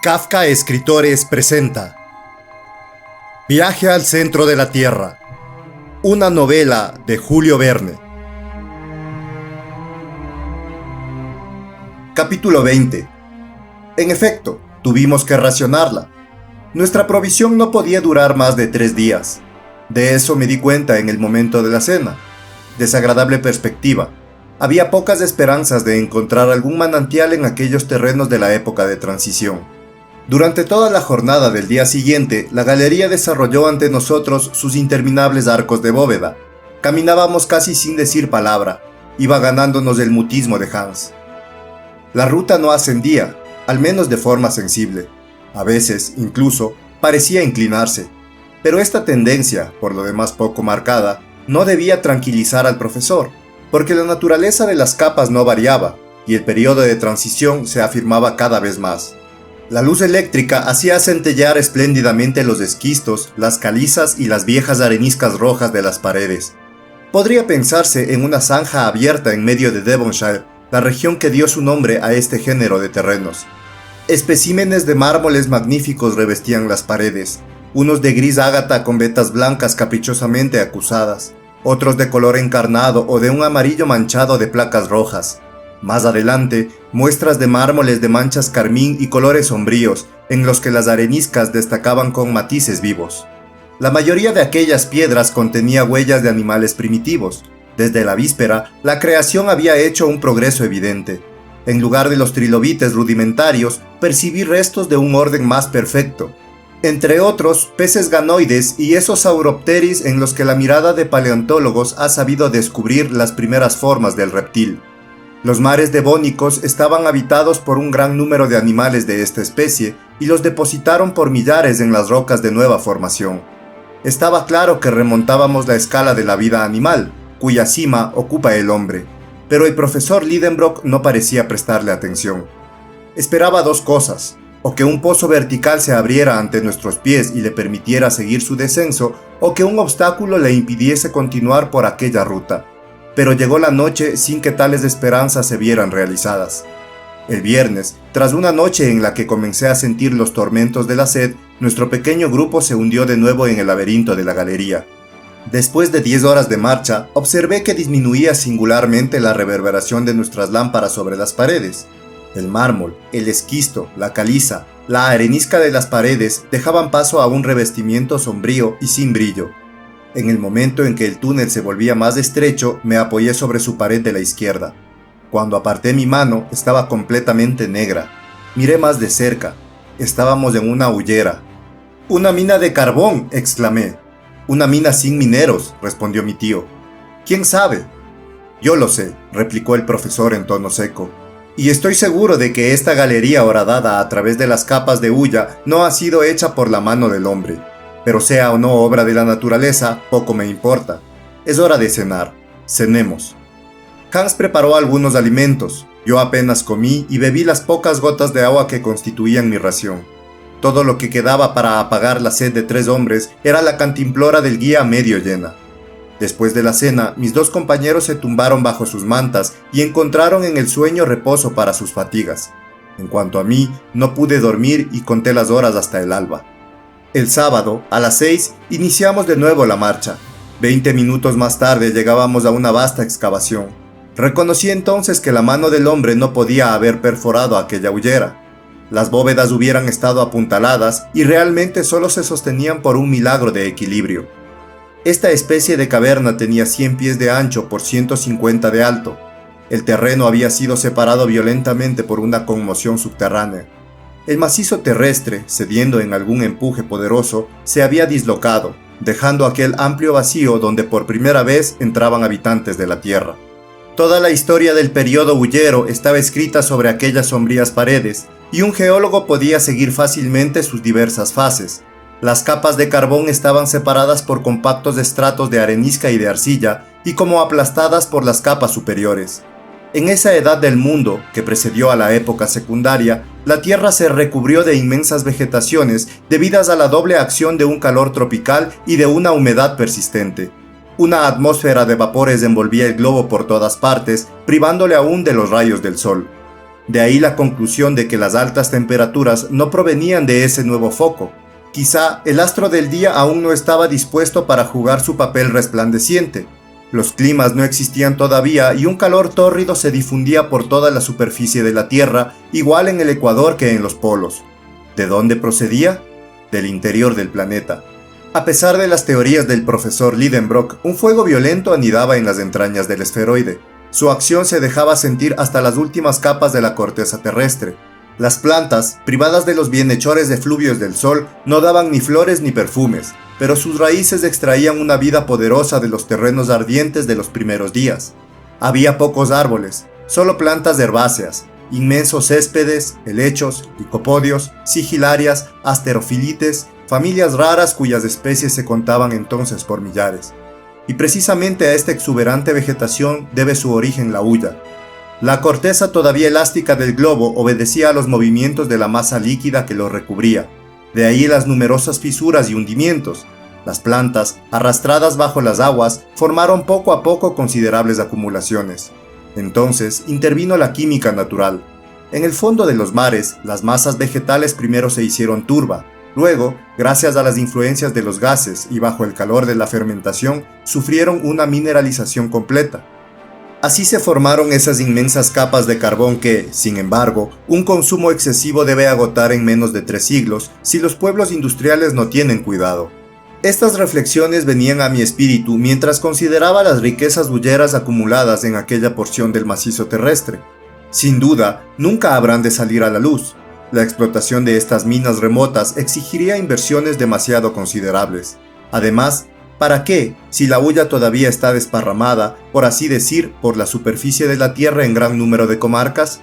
Kafka Escritores presenta Viaje al centro de la Tierra, una novela de Julio Verne. Capítulo 20. En efecto, tuvimos que racionarla. Nuestra provisión no podía durar más de 3 días. De eso me di cuenta en el momento de la cena. Desagradable perspectiva. Había pocas esperanzas de encontrar algún manantial en aquellos terrenos de la época de transición. Durante toda la jornada del día siguiente, la galería desarrolló ante nosotros sus interminables arcos de bóveda. Caminábamos casi sin decir palabra. Iba ganándonos el mutismo de Hans. La ruta no ascendía, al menos de forma sensible. A veces, incluso, parecía inclinarse. Pero esta tendencia, por lo demás poco marcada, no debía tranquilizar al profesor, porque la naturaleza de las capas no variaba, y el periodo de transición se afirmaba cada vez más. La luz eléctrica hacía centellear espléndidamente los esquistos, las calizas y las viejas areniscas rojas de las paredes. Podría pensarse en una zanja abierta en medio de Devonshire, la región que dio su nombre a este género de terrenos. Especímenes de mármoles magníficos revestían las paredes, unos de gris ágata con vetas blancas caprichosamente acusadas, otros de color encarnado o de un amarillo manchado de placas rojas. Más adelante, muestras de mármoles de manchas carmín y colores sombríos, en los que las areniscas destacaban con matices vivos. La mayoría de aquellas piedras contenía huellas de animales primitivos. Desde la víspera, la creación había hecho un progreso evidente. En lugar de los trilobites rudimentarios, percibí restos de un orden más perfecto. Entre otros, peces ganoides y esos sauropteris en los que la mirada de paleontólogos ha sabido descubrir las primeras formas del reptil. Los mares devónicos estaban habitados por un gran número de animales de esta especie y los depositaron por millares en las rocas de nueva formación. Estaba claro que remontábamos la escala de la vida animal, cuya cima ocupa el hombre, pero el profesor Lidenbrock no parecía prestarle atención. Esperaba 2 cosas, o que un pozo vertical se abriera ante nuestros pies y le permitiera seguir su descenso, o que un obstáculo le impidiese continuar por aquella ruta. Pero llegó la noche sin que tales esperanzas se vieran realizadas. El viernes, tras una noche en la que comencé a sentir los tormentos de la sed, nuestro pequeño grupo se hundió de nuevo en el laberinto de la galería. Después de 10 horas de marcha, observé que disminuía singularmente la reverberación de nuestras lámparas sobre las paredes. El mármol, el esquisto, la caliza, la arenisca de las paredes dejaban paso a un revestimiento sombrío y sin brillo. En el momento en que el túnel se volvía más estrecho, me apoyé sobre su pared de la izquierda. Cuando aparté mi mano, estaba completamente negra. Miré más de cerca. Estábamos en una hullera. «¡Una mina de carbón!», exclamé. «Una mina sin mineros», respondió mi tío. «¿Quién sabe?» «Yo lo sé», replicó el profesor en tono seco. «Y estoy seguro de que esta galería horadada a través de las capas de hulla no ha sido hecha por la mano del hombre. Pero sea o no obra de la naturaleza, poco me importa. Es hora de cenar. Cenemos». Hans preparó algunos alimentos. Yo apenas comí y bebí las pocas gotas de agua que constituían mi ración. Todo lo que quedaba para apagar la sed de 3 hombres era la cantimplora del guía medio llena. Después de la cena, mis 2 compañeros se tumbaron bajo sus mantas y encontraron en el sueño reposo para sus fatigas. En cuanto a mí, no pude dormir y conté las horas hasta el alba. El sábado, a las 6, iniciamos de nuevo la marcha. 20 minutos más tarde llegábamos a una vasta excavación. Reconocí entonces que la mano del hombre no podía haber perforado aquella hullera. Las bóvedas hubieran estado apuntaladas y realmente solo se sostenían por un milagro de equilibrio. Esta especie de caverna tenía 100 pies de ancho por 150 de alto. El terreno había sido separado violentamente por una conmoción subterránea. El macizo terrestre, cediendo en algún empuje poderoso, se había dislocado, dejando aquel amplio vacío donde por primera vez entraban habitantes de la tierra. Toda la historia del periodo hullero estaba escrita sobre aquellas sombrías paredes, y un geólogo podía seguir fácilmente sus diversas fases. Las capas de carbón estaban separadas por compactos estratos de arenisca y de arcilla, y como aplastadas por las capas superiores. En esa edad del mundo, que precedió a la época secundaria, la Tierra se recubrió de inmensas vegetaciones debidas a la doble acción de un calor tropical y de una humedad persistente. Una atmósfera de vapores envolvía el globo por todas partes, privándole aún de los rayos del sol. De ahí la conclusión de que las altas temperaturas no provenían de ese nuevo foco. Quizá el astro del día aún no estaba dispuesto para jugar su papel resplandeciente. Los climas no existían todavía y un calor tórrido se difundía por toda la superficie de la Tierra, igual en el Ecuador que en los polos. ¿De dónde procedía? Del interior del planeta. A pesar de las teorías del profesor Lidenbrock, un fuego violento anidaba en las entrañas del esferoide. Su acción se dejaba sentir hasta las últimas capas de la corteza terrestre. Las plantas, privadas de los bienhechores efluvios del sol, no daban ni flores ni perfumes, pero sus raíces extraían una vida poderosa de los terrenos ardientes de los primeros días. Había pocos árboles, solo plantas herbáceas, inmensos céspedes, helechos, licopodios, sigilarias, asterofilites, familias raras cuyas especies se contaban entonces por millares. Y precisamente a esta exuberante vegetación debe su origen la hulla. La corteza todavía elástica del globo obedecía a los movimientos de la masa líquida que lo recubría. De ahí las numerosas fisuras y hundimientos. Las plantas, arrastradas bajo las aguas, formaron poco a poco considerables acumulaciones. Entonces intervino la química natural. En el fondo de los mares, las masas vegetales primero se hicieron turba. Luego, gracias a las influencias de los gases y bajo el calor de la fermentación, sufrieron una mineralización completa. Así se formaron esas inmensas capas de carbón que, sin embargo, un consumo excesivo debe agotar en menos de 3 siglos si los pueblos industriales no tienen cuidado. Estas reflexiones venían a mi espíritu mientras consideraba las riquezas bulleras acumuladas en aquella porción del macizo terrestre. Sin duda, nunca habrán de salir a la luz. La explotación de estas minas remotas exigiría inversiones demasiado considerables. Además, ¿para qué, si la hulla todavía está desparramada, por así decir, por la superficie de la Tierra en gran número de comarcas?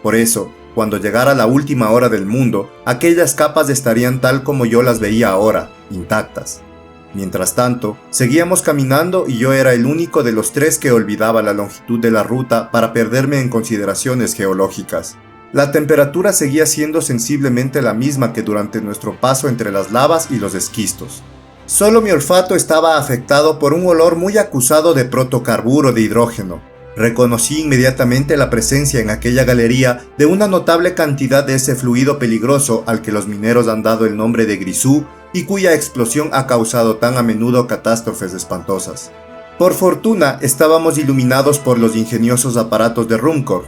Por eso, cuando llegara la última hora del mundo, aquellas capas estarían tal como yo las veía ahora, intactas. Mientras tanto, seguíamos caminando y yo era el único de los 3 que olvidaba la longitud de la ruta para perderme en consideraciones geológicas. La temperatura seguía siendo sensiblemente la misma que durante nuestro paso entre las lavas y los esquistos. Solo mi olfato estaba afectado por un olor muy acusado de protocarburo de hidrógeno. Reconocí inmediatamente la presencia en aquella galería de una notable cantidad de ese fluido peligroso al que los mineros han dado el nombre de grisú y cuya explosión ha causado tan a menudo catástrofes espantosas. Por fortuna, estábamos iluminados por los ingeniosos aparatos de Ruhmkorff.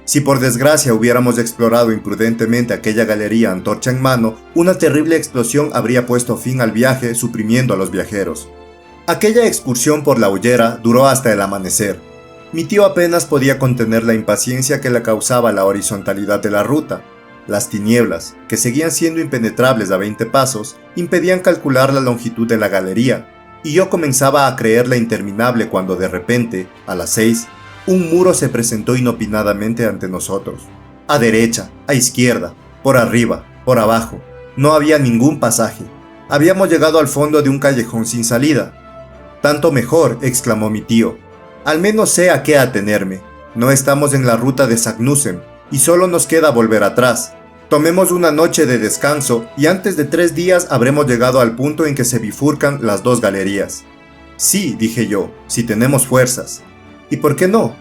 Si por desgracia hubiéramos explorado imprudentemente aquella galería antorcha en mano, una terrible explosión habría puesto fin al viaje, suprimiendo a los viajeros. Aquella excursión por la hullera duró hasta el amanecer. Mi tío apenas podía contener la impaciencia que le causaba la horizontalidad de la ruta. Las tinieblas, que seguían siendo impenetrables a 20 pasos, impedían calcular la longitud de la galería, y yo comenzaba a creerla interminable cuando de repente, a las 6, un muro se presentó inopinadamente ante nosotros. A derecha, a izquierda, por arriba, por abajo. No había ningún pasaje. Habíamos llegado al fondo de un callejón sin salida. «Tanto mejor», exclamó mi tío. «Al menos sé a qué atenerme. No estamos en la ruta de Saknussemm, y solo nos queda volver atrás. Tomemos una noche de descanso, y antes de 3 días habremos llegado al punto en que se bifurcan las 2 galerías». «Sí», dije yo, «si tenemos fuerzas». «¿Y por qué no?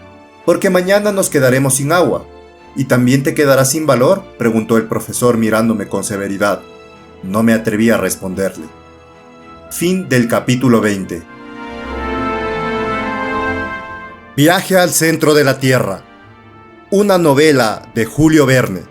Porque mañana nos quedaremos sin agua». «¿Y también te quedarás sin valor?», preguntó el profesor mirándome con severidad. No me atreví a responderle. Fin del capítulo 20. Viaje al centro de la Tierra. Una novela de Julio Verne.